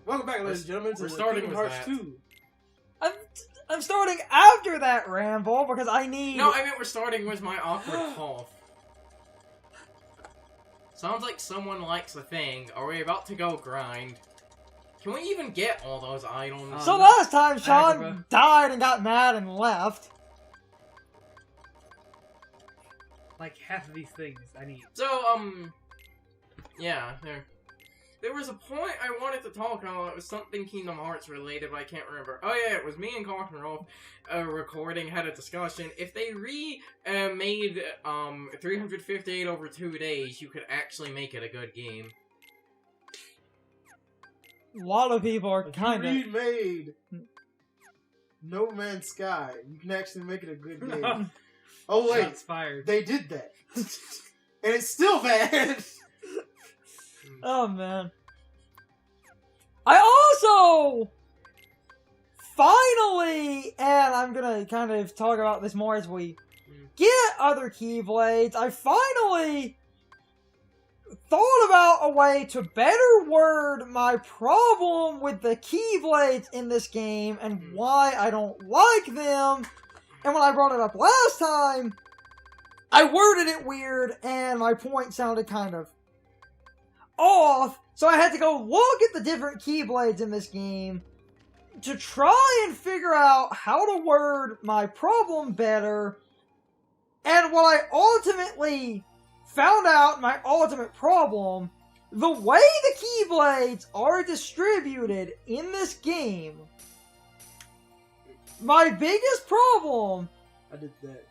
Welcome back, ladies and gentlemen, to We're starting Kingdom with Hearts that. 2. I'm starting after that ramble because I need... No, I mean we're starting with my awkward cough. Sounds like someone likes a thing. Are we about to go grind? Can we even get all those items? So last time, Sean died and got mad and left. Like half of these things I need. So, yeah, there was a point I wanted to talk about. It was something Kingdom Hearts related, but I can't remember. Oh yeah, it was me and Carter Rolf recording, had a discussion. If they made 358 over 2 days, you could actually make it a good game. A lot of people are If kind of... you remade No Man's Sky, you can actually make it a good game. Oh wait, Shots fired. they did that. And it's still bad. Oh, man. I also... Finally, and I'm gonna kind of talk about this more as we get other Keyblades, I finally thought about a way to better word my problem with the Keyblades in this game and why I don't like them. And when I brought it up last time, I worded it weird and my point sounded kind of off. So I had to go look at the different Keyblades in this game to try and figure out how to word my problem better. And what I ultimately found out, my ultimate problem, the way the Keyblades are distributed in this game, my biggest problem... I did that.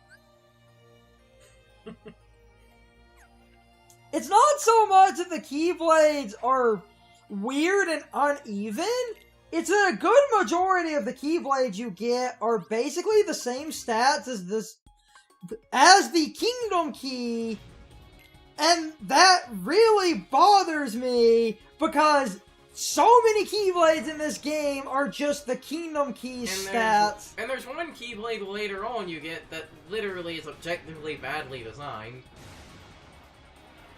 It's not so much that the Keyblades are weird and uneven. It's that a good majority of the Keyblades you get are basically the same stats as the Kingdom Key. And that really bothers me because so many Keyblades in this game are just the Kingdom Key stats. And there's one Keyblade later on you get that literally is objectively badly designed.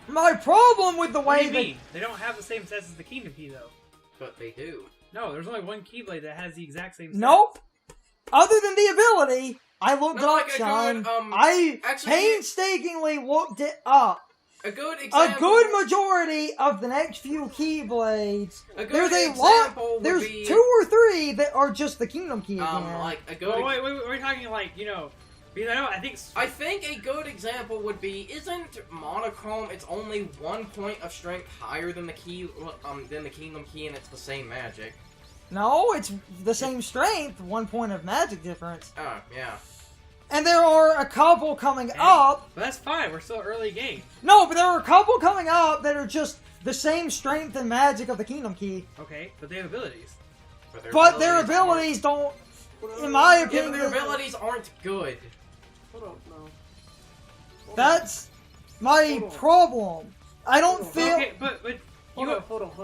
My problem with the What way do you mean? They don't have the same stats as the Kingdom Key, though. But they do. No, there's only one Keyblade that has the exact same stats. Nope. Other than the ability, I looked No, up, like a Sean. good, I actually, painstakingly looked it up. A good example. A good majority of the next few Keyblades, A good there's a example lot. would There's be, 2 or 3 that are just the Kingdom Key again. like a good. Oh, wait, we're talking like, you know, because I think a good example would be, isn't monochrome? It's only 1 point of strength higher than the Kingdom Key, and it's the same magic. No, it's the same strength, 1 point of magic difference. Oh, yeah. And there are a couple coming up. But that's fine. We're still early game. No, but there are a couple coming up that are just the same strength and magic of the Kingdom Key. Okay, but they have abilities. But their abilities don't, in my Yeah, opinion... but their abilities aren't good. Hold on, no. That's my problem. I don't feel... Okay, but Hold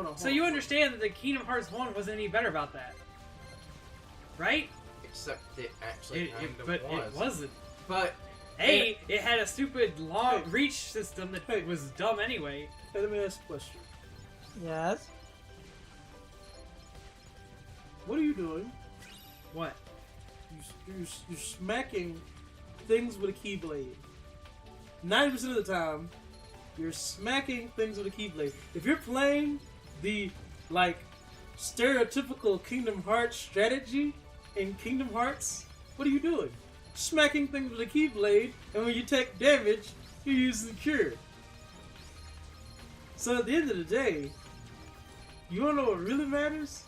on. So you understand that the Kingdom Hearts 1 wasn't any better about that, right? Except it actually kind of But was. it wasn't. But It had a stupid long reach system that was dumb anyway. Hey, let me ask a question. Yes? What are you doing? What? You're smacking things with a Keyblade. 90% of the time, you're smacking things with a Keyblade. If you're playing the, like, stereotypical Kingdom Hearts strategy in Kingdom Hearts, what are you doing? Smacking things with a Keyblade, and when you take damage, you're using Cure. So at the end of the day, you wanna know what really matters?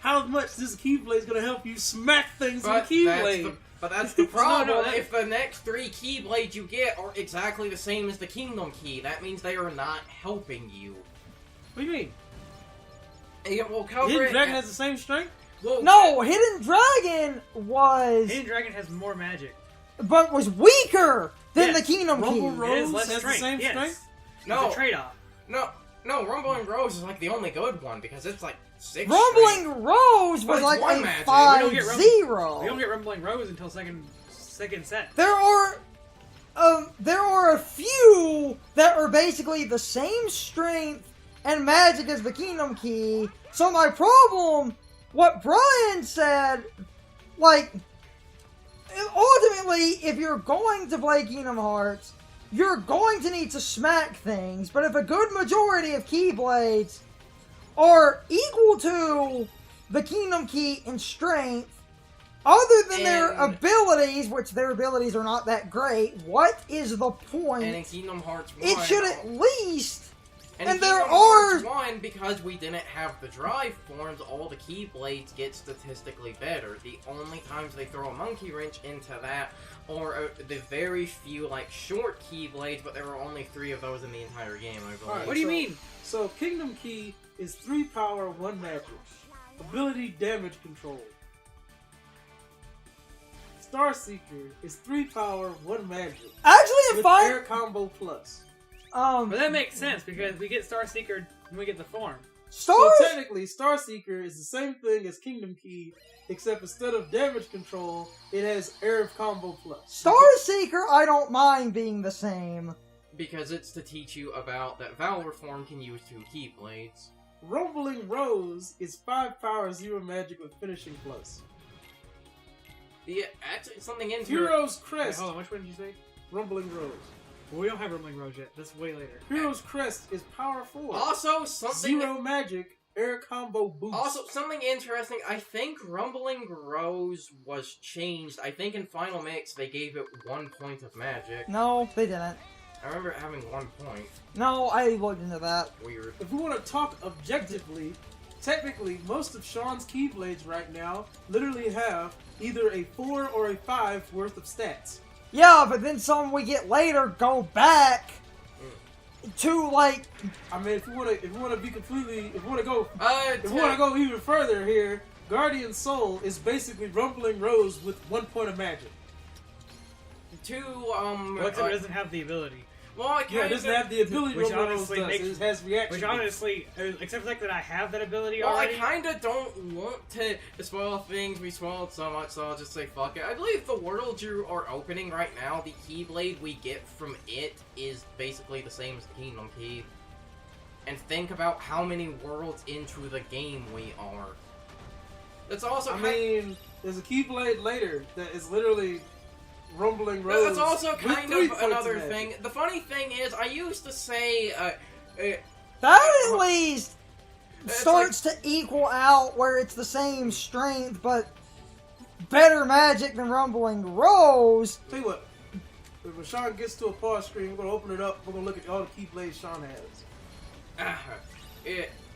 How much this Keyblade is gonna help you smack things with a Keyblade. But that's the problem. No, if the next 3 Keyblades you get are exactly the same as the Kingdom Key, that means they are not helping you. What do you mean? Yeah, we'll cover Hidden it. Dragon has the same strength? No, Hidden Dragon was... Hidden Dragon has more magic. But was weaker than Yes. the Kingdom Rumble Key. Rose It has less has strength. the same yes. strength? No. It's a trade-off. No, Rumble and Rose is like the only good one because it's like 6 Rumbling strength. Rose But was it's like one a magic. 5-0. We don't get Rumbling Rose until second set. There are a few that are basically the same strength and magic is the Kingdom Key. So my problem, what Brian said, like, ultimately, if you're going to play Kingdom Hearts, you're going to need to smack things, but if a good majority of Keyblades are equal to the Kingdom Key in strength, other than their abilities, which their abilities are not that great, what is the point? And in Kingdom Hearts 1... It should at least... And there Kingdom are... Hearts 1, because we didn't have the drive forms, all the Keyblades get statistically better. The only times they throw a monkey wrench into that are the very few, like, short Keyblades, but there were only 3 of those in the entire game, I believe. Alright, What do you mean? So, Kingdom Key is 3 power, 1 magic. Ability damage control. Star Seeker is 3 power, 1 magic. Actually, if with I... air combo plus. But that makes sense because we get Star Seeker when we get the form. Star... So technically, Star Seeker is the same thing as Kingdom Key, except instead of damage control, it has air combo plus. Star Seeker, I don't mind being the same. Because it's to teach you about that Valor form can use 2 Keyblades. Rumbling Rose is 5 power, 0 magic with finishing plus. Yeah, actually, something in Hero's Wait, Crest, hold on, which one did you say? Rumbling Rose. Well, we don't have Rumbling Rose yet. That's way later. Hero's Crest is power 4. Also, something... 0 magic, air combo boost. Also, something interesting, I think Rumbling Rose was changed. I think in Final Mix they gave it 1 point of magic. No, they didn't. I remember it having 1 point. No, I looked into that. Weird. If we want to talk objectively, technically, most of Sean's Keyblades right now literally have either a 4 or a 5 worth of stats. Yeah, but then some we get later go back to, like... I mean, if you want to be completely, if you want to go even further here, Guardian Soul is basically Rumbling Rose with 1 point of magic. But it doesn't have the ability. Well, I Yeah, it doesn't have the ability which Rumbling Rose honestly does. makes- It has reaction. Which honestly, except for the fact that I have that ability Well, already. I kinda don't want to spoil things. We spoiled so much, so I'll just say fuck it. I believe the world you are opening right now, the Keyblade we get from it is basically the same as the Kingdom Key. And think about how many worlds into the game we are. That's also I mean, there's a Keyblade later that is literally Rumbling Rose. That's also with kind 3 of points another magic. thing. The funny thing is, I used to say, That at least It's starts to equal out where it's the same strength, but better magic than Rumbling Rose. Tell you what, when Sean gets to a pause screen, we're gonna open it up. We're gonna look at all the Keyblades Sean has.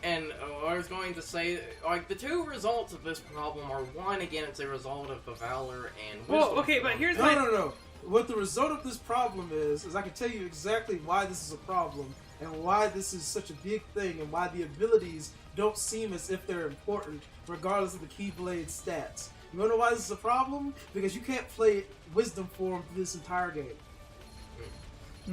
And I was going to say, like, the 2 results of this problem are, 1, again, it's a result of the Valor and Wisdom. Well, okay, but here's No. What the result of this problem is I can tell you exactly why this is a problem and why this is such a big thing and why the abilities don't seem as if they're important regardless of the Keyblade stats. You wanna know why this is a problem? Because you can't play Wisdom form through this entire game.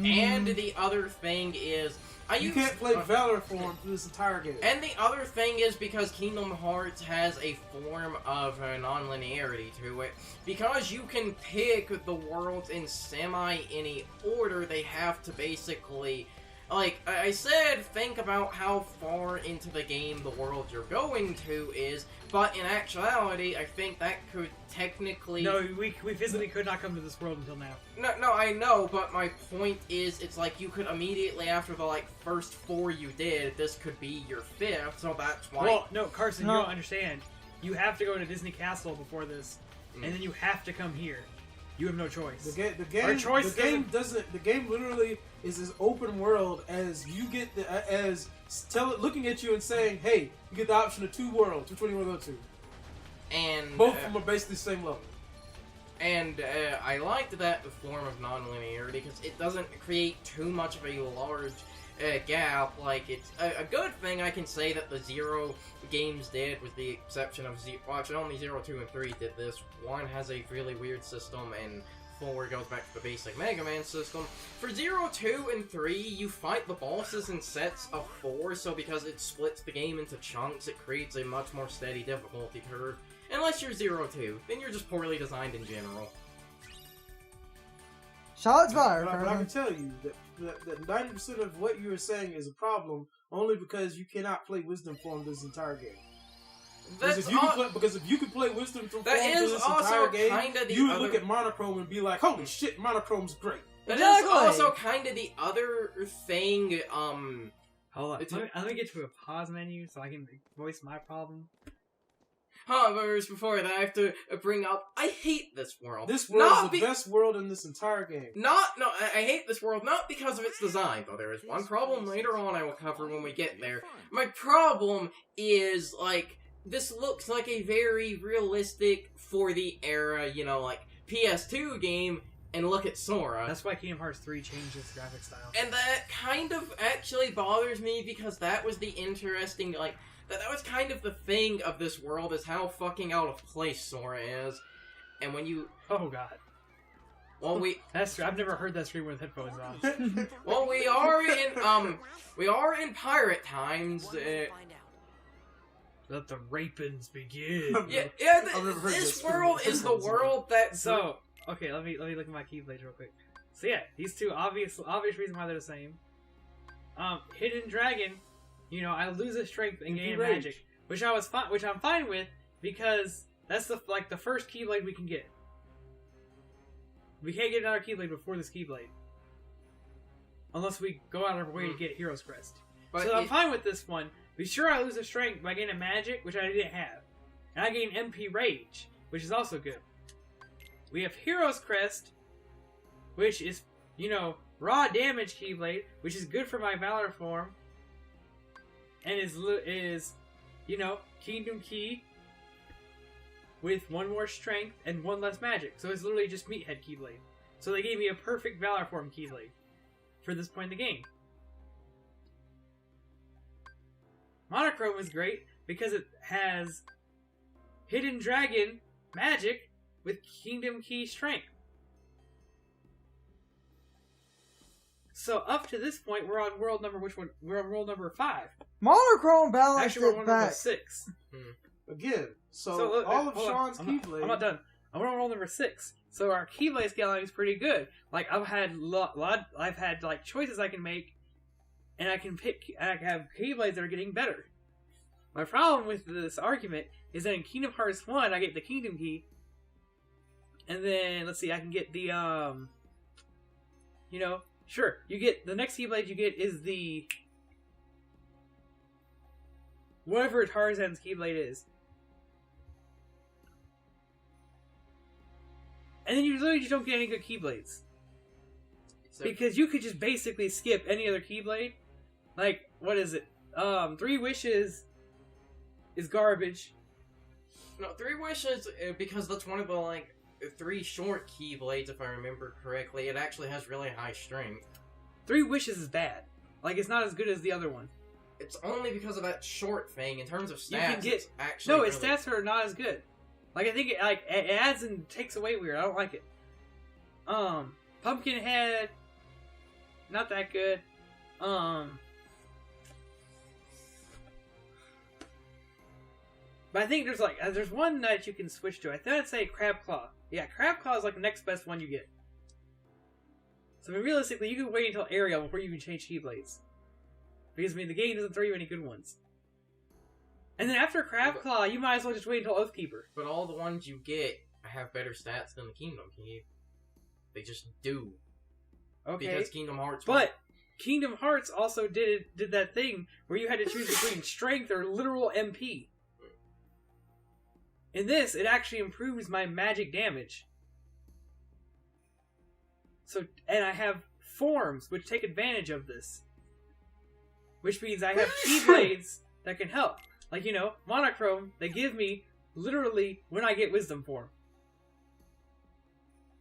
And the other thing is, You can't play Valor form through this entire game. And the other thing is because Kingdom Hearts has a form of non-linearity to it. Because you can pick the worlds in semi-any order, they have to basically... Like I said, think about how far into the game the world you're going to is, but in actuality, I think that could technically... No, we physically could not come to this world until now. No, I know, but my point is, it's like you could immediately after the, like, first 4 you did, this could be your 5th, so that's why... Well, no, Carson, No. you don't understand. You have to go to Disney Castle before this, and then you have to come here. You have no choice. The game literally is as open world as you get looking at you and saying, "Hey, you get the option of 2 worlds. Which one do you want to go to?" And Both of them are basically the same level. And I liked that form of non-linearity because it doesn't create too much of a large gap. Like, it's a good thing I can say that the Zero games did, with the exception of actually only 0, 2, and 3 did this. 1 has a really weird system, and 4 goes back to the basic Mega Man system. For 0, 2, and 3, you fight the bosses in sets of 4, so because it splits the game into chunks, it creates a much more steady difficulty curve. Unless you're 0, 2, then you're just poorly designed in general. Shots fired. But I can tell you that 90% of what you are saying is a problem only because you cannot play Wisdom Form this entire game. Because if you could play Wisdom Form this entire game, you would look at Monochrome and be like, holy shit, Monochrome's great. That is also kind of the other thing, Hold on. Let me get to a pause menu so I can voice my problem. However, before that, I have to bring up, I hate this world. This world is the best world in this entire game. I hate this world not because of its design, though there is one problem later on I will cover when we get there. My problem is, like, this looks like a very realistic, for the era, you know, like, PS2 game, and look at Sora. That's why Kingdom Hearts 3 changed its graphic style. And that kind of actually bothers me, because that was the interesting, like, that was kind of the thing of this world, is how fucking out of place Sora is. And when you... Oh, God. Well, I've never heard that scream with headphones on. Well, we are in pirate times. Let the rapings begin. This world is the world that... So, okay, let me look at my Keyblades real quick. So yeah, these two, obvious reason why they're the same. Hidden Dragon... You know, I lose a strength and gain a magic, which I'm fine with, because that's the first Keyblade we can get. We can't get another Keyblade before this Keyblade, unless we go out of our way to get Hero's Crest. So I'm fine with this one. Be sure I lose a strength by getting a magic, which I didn't have, and I gain MP Rage, which is also good. We have Hero's Crest, which is, you know, raw damage Keyblade, which is good for my Valor form. And is, you know, Kingdom Key with one more strength and one less magic. So it's literally just Meathead Keyblade. So they gave me a perfect Valor Form Keyblade for this point in the game. Monochrome is great because it has Hidden Dragon magic with Kingdom Key strength. So up to this point, we're on world number, which one? We're on world number 5. Monochrome balanced Actually, we're on it world back. number 6. Again, so all of Sean's Keyblade... I'm not done. I'm on world number 6. So our Keyblade scaling is pretty good. Like, I've had like choices I can make, and I have Keyblades that are getting better. My problem with this argument is that in Kingdom Hearts 1, I get the Kingdom Key, and then, let's see, I can get the, you know, sure, you get, the next Keyblade you get is the, whatever Tarzan's Keyblade is. And then you literally just don't get any good Keyblades. Because you could just basically skip any other Keyblade. Like, what is it? 3 Wishes is garbage. No, 3 Wishes, because that's one of the, like, 3 short Keyblades, if I remember correctly. It actually has really high strength. 3 Wishes is bad. Like, it's not as good as the other one. It's only because of that short thing. In terms of stats, you can get, it's actually its stats are not as good. Like, I think it adds and takes away weird. I don't like it. Pumpkinhead, not that good. But I think there's one that you can switch to. I thought I'd say Crab Claw. Yeah, Crab Claw is like the next best one you get. So I mean, realistically, you can wait until Ariel before you can change Keyblades. Because, I mean, the game doesn't throw you any good ones. And then after Crab Claw, you might as well just wait until Oathkeeper. But all the ones you get have better stats than the Kingdom Key. They just do. Okay. Because Kingdom Hearts... But Kingdom Hearts also did that thing where you had to choose between strength or literal MP. In this, it actually improves my magic damage. So, and I have forms which take advantage of this. Which means I have Keyblades that can help. Like, you know, Monochrome, they give me, literally, when I get Wisdom Form.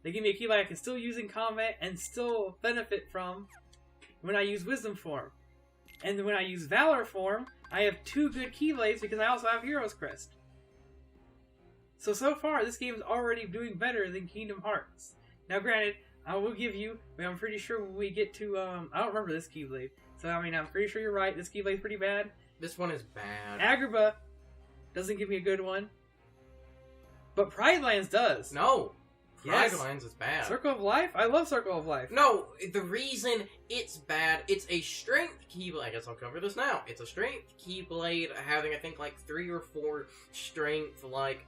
They give me a Keyblade I can still use in combat and still benefit from when I use Wisdom Form. And then when I use Valor Form, I have 2 good Keyblades because I also have Hero's Crest. So far, this game is already doing better than Kingdom Hearts. Now, granted, I will give you, I'm pretty sure when we get to, I don't remember this Keyblade. So, I mean, I'm pretty sure you're right. This Keyblade's pretty bad. This one is bad. Agrabah doesn't give me a good one. But Pride Lands does. No. Yes. Dragonlance is bad. Circle of Life? I love Circle of Life. No, the reason it's bad, it's a strength Keyblade. I guess I'll cover this now. It's a strength Keyblade having, I think, like 3 or 4 strength, like,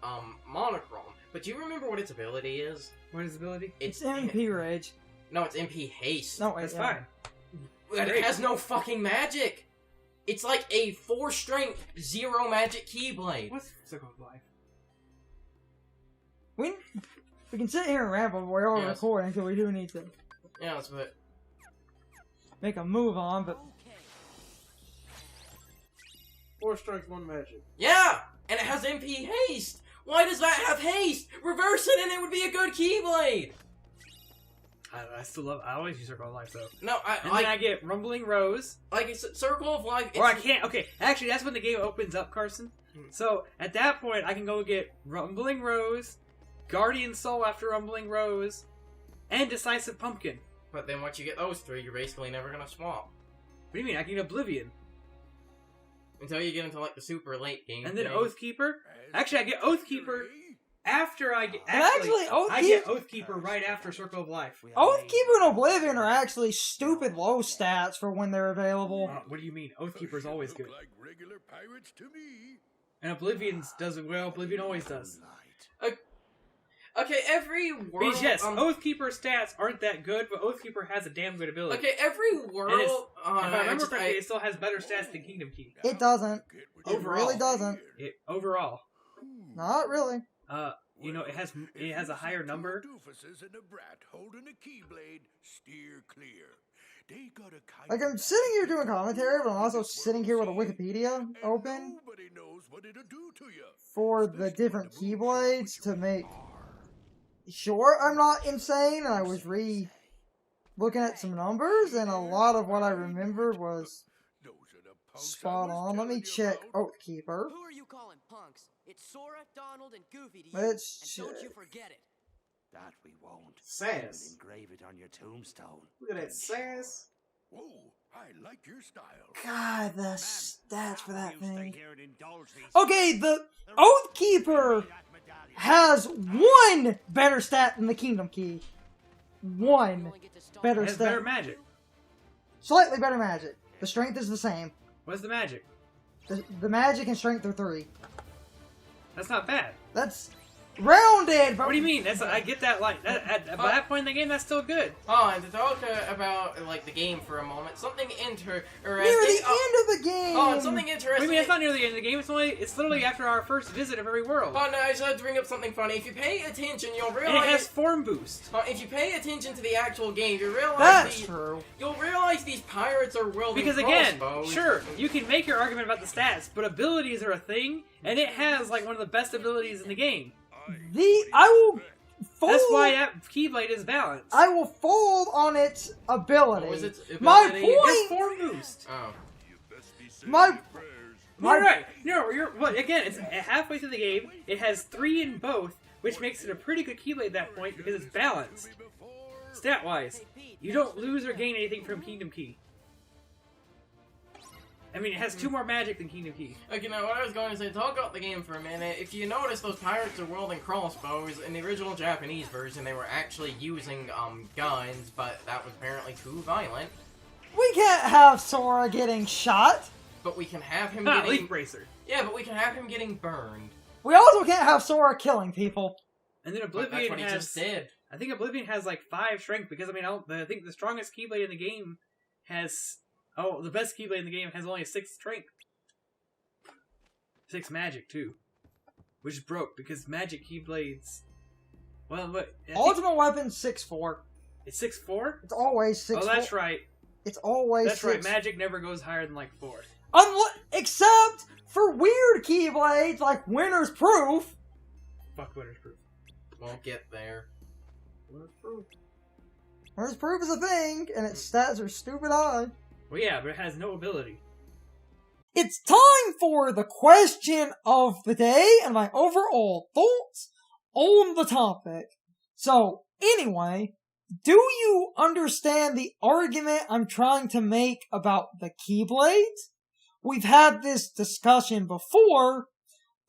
monochrome. But do you remember what its ability is? What is ability? It's MP Rage. No, it's MP Haste. No, wait, That's yeah. fine. But it has no fucking magic. It's like a 4 strength, 0 magic Keyblade. What's Circle of Life? We can sit here and ramble, but we're all Yes. recording, so we do need to Yeah, that's what. make a move on, but 4 strength, 1 magic. Yeah! And it has MP Haste! Why does that have haste? Reverse it and it would be a good Keyblade! I still love. I always use Circle of Life though. No, And then I get Rumbling Rose. like it's Circle of Life. Or I can't. Okay, actually, that's when the game opens up, Carson. So at that point, I can go get Rumbling Rose, Guardian Soul after Rumbling Rose, and Decisive Pumpkin. But then once you get those 3, you're basically never gonna swap. What do you mean? I can get Oblivion. Until you get into like the super late game. And then thing. Oathkeeper. Actually, I get Oathkeeper after I get. Actually, I get Oathkeeper right after Circle of Life. Oathkeeper and Oblivion are actually stupid low stats for when they're available. What do you mean? Oathkeeper is always good. Like regular pirates to me. And Oblivion does it well. Oblivion always does. Okay, every world. Because yes, Oathkeeper stats aren't that good, but Oathkeeper has a damn good ability. Okay, every world. And if I remember correctly, it still has better stats than Kingdom Key. It doesn't. It Overall. really doesn't. Overall, Not really. you know, it has a higher number. Doofuses and a brat holding a Keyblade, steer clear. They got a kind Like, I'm sitting here doing commentary, but I'm also sitting here with a Wikipedia and open nobody knows what it'll do to you. for the different Keyblades to make sure I'm not insane. And I was looking at some numbers, and a lot of what I remembered was Those are the punks I spot was on. Let me telling you check about. Oathkeeper. Who are you calling punks? It's Sora, Donald, and Goofy to you. Let's And don't you check. forget it. That we won't. Sass. Engrave it on your tombstone. Look at that sass. Whoa, I like your style. God, the stats for that thing. Here and indulge these. Okay, the Oathkeeper has 1 better stat than the Kingdom Key. You 1 only get to start better It has stat. better magic. Slightly better magic. The strength is the same. What's the magic? The magic and strength are 3. That's not bad. That's rounded, but What do you mean? I get that. Like at by that point in the game, that's still good. Oh, and to talk about like the game for a moment, something interesting. near the end of the game. Oh, and something What do interesting. you mean? It's not near the end of the game. It's literally after our first visit of every world. Oh no, I just had to bring up something funny. If you pay attention, you'll And it realize. has form boost. If you pay attention to the actual game, you realize That's true. you'll realize these pirates are wielding Because again, crossbows. sure, you can make your argument about the stats, but abilities are a thing, and it has like one of the best abilities in the game. I will fold. That's why that Keyblade is balanced. I will fold on its ability. What was its ability? My It's point. form boost. Oh. You best be saying My- your prayers. You're right. No, you're. Well, again, it's halfway through the game. It has 3 in both, which makes it a pretty good Keyblade at that point because it's balanced. Stat-wise, you don't lose or gain anything from Kingdom Key. I mean, it has 2 more magic than Kingdom Key. Okay, now what I was going to say, talk about the game for a minute. If you notice, those pirates are wielding crossbows. In the original Japanese version, they were actually using guns, but that was apparently too violent. We can't have Sora getting shot. But we can have him Ah, getting... Leaf Bracer. Yeah, but we can have him getting burned. We also can't have Sora killing people. And then But Oblivion that's what he has. just did. I think Oblivion has like 5 strength because I mean I think the strongest Keyblade in the game has the best Keyblade in the game has only a 6 strength, 6 magic too, which is broke because magic Keyblades. Well, but I think Ultimate weapon 6-4. it's 6-4. It's always 6-4. Oh, that's right. It's always That's 6. right. Magic never goes higher than like 4. Except for weird Keyblades like Winter's Proof. Fuck Winter's Proof. Won't get there. Winter's Proof. Winter's Proof is a thing, and its stats are stupid high. Well, yeah, but it has no ability. It's time for the question of the day and my overall thoughts on the topic. So, anyway, do you understand the argument I'm trying to make about the Keyblades? We've had this discussion before,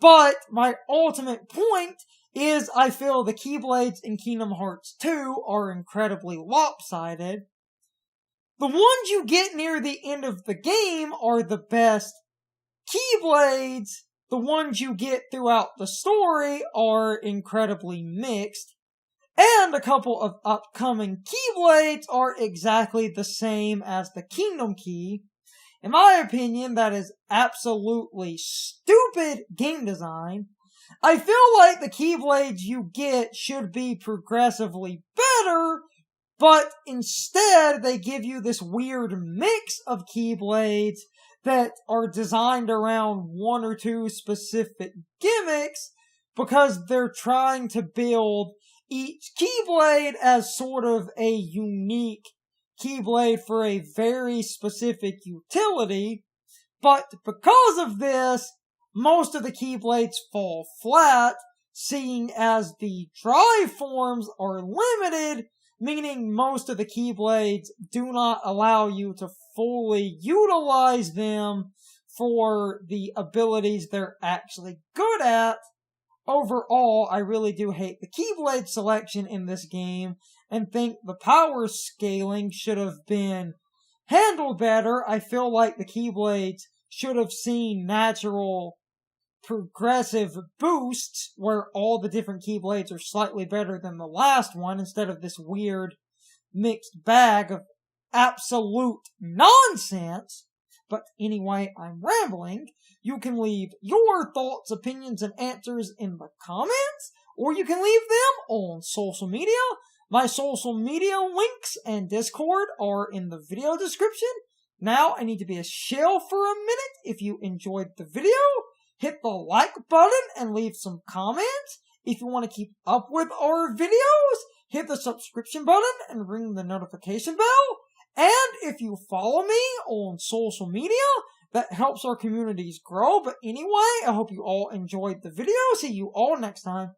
but my ultimate point is I feel the Keyblades in Kingdom Hearts 2 are incredibly lopsided. The ones you get near the end of the game are the best Keyblades. The ones you get throughout the story are incredibly mixed. And a couple of upcoming Keyblades are exactly the same as the Kingdom Key. In my opinion, that is absolutely stupid game design. I feel like the Keyblades you get should be progressively better, but instead they give you this weird mix of Keyblades that are designed around one or two specific gimmicks because they're trying to build each Keyblade as sort of a unique Keyblade for a very specific utility, but because of this, most of the Keyblades fall flat, seeing as the drive forms are limited, meaning most of the Keyblades do not allow you to fully utilize them for the abilities they're actually good at. Overall, I really do hate the Keyblade selection in this game, and think the power scaling should have been handled better. I feel like the Keyblades should have seen natural progressive boosts where all the different Keyblades are slightly better than the last one instead of this weird mixed bag of absolute nonsense. But anyway, I'm rambling. You can leave your thoughts, opinions, and answers in the comments, or you can leave them on social media. My social media links and Discord are in the video description. Now, I need to be a shill for a minute. If you enjoyed the video, hit the like button and leave some comments. If you want to keep up with our videos, hit the subscription button and ring the notification bell. And if you follow me on social media, that helps our communities grow. But anyway, I hope you all enjoyed the video. See you all next time.